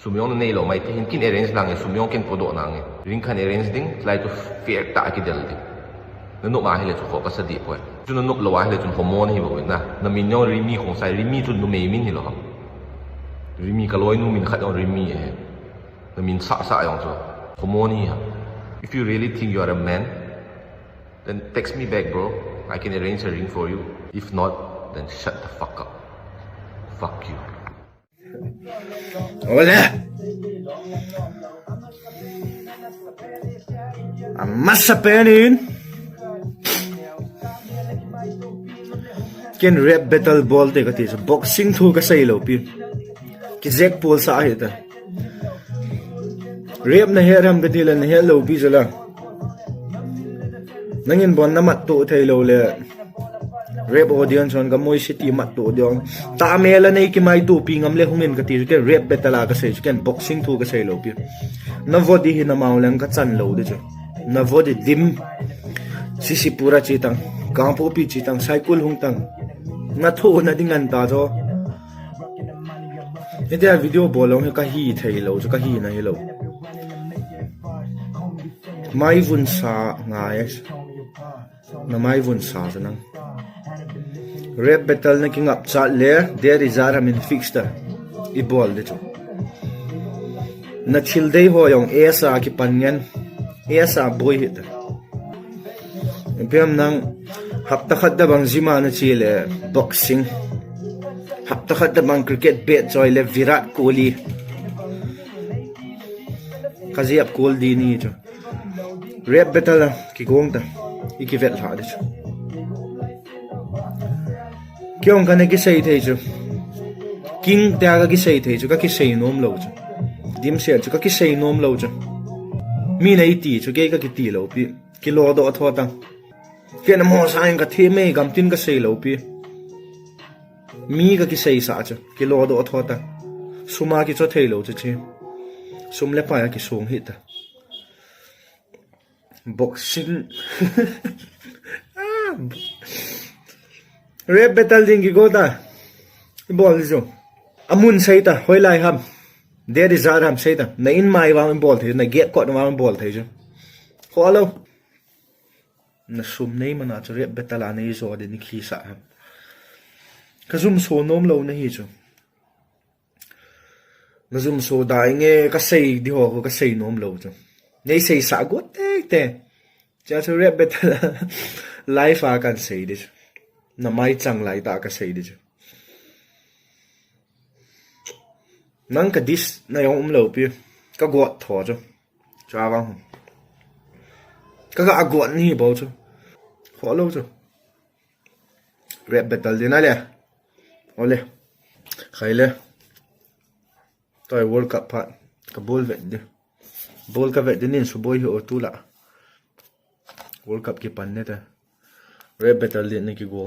Sumyong na nailo may tihin kin arrange lang sumyong kin podo nang ring kan arrange ding try to fair ta ki del ding nanuk ma hele chu ko ka sa di po chu nanuk lo wa hele chu homon hi bo na minyong Rimmy khong sai Rimmy chu nu me min hi lo ha Rimmy ka loi nu min khat on Rimmy na min sa yong chu homon hi ha. If you really think you are a man, then text me back, bro. I can arrange a ring for you. If not, then shut the fuck up. Fuck you. Hola. Masa penin. Ken rap battle ball te kati boxing thu ka sai lo pi. Ki Jack Paul sa ahita. Rap na heram gadila na hello pi jala. Nangin bon na mat to thai lo le. Rap audience on gamoi city mat to diong. Ta mela nei ki mai tu pi ngam le hungin kati ke rap battle ka sai ken boxing thu ka sai lo pi. Na vodi hi na maulang ka chan lo de. Na vodi dim sisi pura chitang. Kampo pi chitang cycle hung tang. Na tho na dingan ta jo. Ite video bolong ka hi thai lo ka hi na hi lo. Mai vun sa ngayes na mai vun sa nang rap battle na king up chat le there is min fixed I ball de chu na thil dei ho yong esa ki panyan esa boy hit piam nang hapta khat da bang zima na chile boxing hapta khat da bang cricket bet joy le Virat Kohli kaziap kol di ni chu rap battle ki gong ta ikivet ha de kyong kan ki sei thei chu king ta ga ki sei thei chu ka ki sei nom lo chu dim se chu ka ki sei nom lo chu mi nei ti chu ke ka ki ti lo pi ki lo do tho ta ke na mo sa ka the me gam tin ka sei lo pi mi ka ki sei sa chu ki lo do tho ta suma ki cho thei lo chu che sum le pa ya ki sung hit ta boxing rap battle ding ki gota ball jo amun saita hoilai ham there is ham saita na in mai wa ball the na get caught wa ball the jo follow na sum nei mana cho rap battle ani zo de ni khi sa ham ka zum so nom lo na hi jo na zum so dai nge ka sei di ho ka sei nom lo jo nei sei sa gut te cha cho rap battle life a kan sei de na mai chang lai ta ka sei de nang ka dis na yong lo pi ka got tho cho cha bang ka got ni bo cho follow cho rap battle din ale ole khaile toy world cup pa ka bol vet de bol ka vet din su boy ho tu la world cup ki pan ne ta rap battle din ni ki go